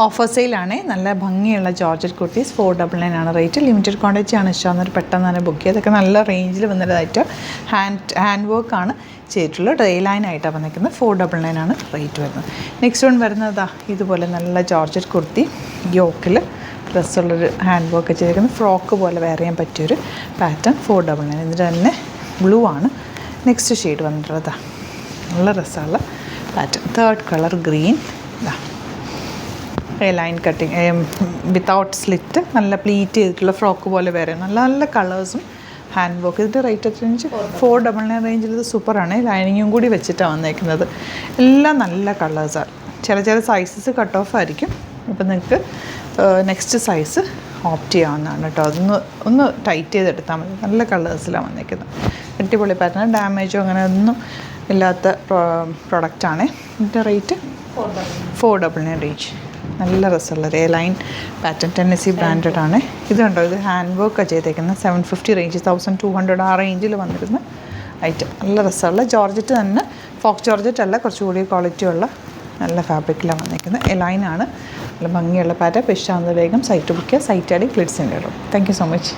Offer സെയിലാണ്. നല്ല ഭംഗിയുള്ള georgette kurtis 499 ആണ് റേറ്റ്. ലിമിറ്റഡ് ക്വാണ്ടിറ്റി ആണ് ഇഷ്ടമാകുന്നവർ പെട്ടെന്ന് തന്നെ ബുക്ക് ചെയ്യുക. അതൊക്കെ നല്ല റേഞ്ചിൽ വന്നതായിട്ട് ഹാൻഡ് വർക്കാണ് ചെയ്തിട്ടുള്ളത്. ഡ്രൈ ലൈൻ ആയിട്ടാണ് വന്നിരിക്കുന്നത്. 499 ആണ് റേറ്റ് വരുന്നത്. നെക്സ്റ്റ് വൺ വരുന്നത് ഇതുപോലെ നല്ല ജോർജറ്റ് കുർത്തി യോക്കിൽ ഡ്രസ്സുള്ളൊരു ഹാൻഡ് വർക്ക് ചെയ്തിരിക്കുന്നത്. ഫ്രോക്ക് പോലെ വെയർ ചെയ്യാൻ പറ്റിയൊരു പാറ്റേൺ 499. ഇതിൻ്റെ തന്നെ ബ്ലൂ ആണ് നെക്സ്റ്റ് ഷെയ്ഡ് വന്നിട്ടുള്ളത്. നല്ല രസമുള്ള pattern. Third colour green. Line cutting without slit നല്ല പ്ലീറ്റ് ചെയ്തിട്ടുള്ള ഫ്രോക്ക് പോലെ വേറെ നല്ല നല്ല കളേഴ്സും ഹാൻഡ് വർക്ക്. ഇതിൻ്റെ റേറ്റ് എത്രയെന്ന് 499 റേഞ്ചിൽ ഇത് സൂപ്പറാണ്. ലൈനിങ്ങും കൂടി വെച്ചിട്ടാണ് വന്നേക്കുന്നത്. എല്ലാം നല്ല കളേഴ്സാണ്. ചില സൈസസ് കട്ട് ഓഫ് ആയിരിക്കും. അപ്പോൾ നിങ്ങൾക്ക് നെക്സ്റ്റ് സൈസ് ഓപ്റ്റ് ചെയ്യാവുന്നതാണ് കേട്ടോ. ഒന്ന് ടൈറ്റ് ചെയ്തെടുത്താൽ മതി. നല്ല കളേഴ്സിലാണ് വന്നേക്കുന്നത്. അടിപൊളി പാറ്റേൺ. ഡാമേജോ അങ്ങനെ ഒന്നും ഇല്ലാത്ത പ്രൊഡക്റ്റാണ്. ഇതിൻ്റെ റേറ്റ് 499 റേഞ്ച്. നല്ല രസമുള്ളത് ലൈൻ പാറ്റേൺ. ടെന്നസി ബ്രാൻഡഡ് ആണ്. ഇതുണ്ടോ, ഇത് ഹാൻഡ് വർക്ക് ചെയ്തേക്കുന്നത്. 750 റേഞ്ച്, 1200 ആ റേഞ്ചിൽ വന്നിരുന്ന ഐറ്റം. നല്ല രസമുള്ള ജോർജറ്റ് തന്നെ. ഫോക്ക് ജോർജറ്റ് അല്ല, കുറച്ചുകൂടി ക്വാളിറ്റിയുള്ള നല്ല ഫാബ്രിക്കിലാണ് വന്നിരിക്കുന്നത്. ലൈനാണ്. നല്ല ഭംഗിയുള്ള പാറ്റേൺ. ഇഷ്ടമാകുന്നത് വേഗം സൈറ്റ് ബുക്ക് ചെയ്യുക. സൈറ്റ് ആടി ക്ലിറ്റ്സിൻ്റെ ഇടും. Thank you so much.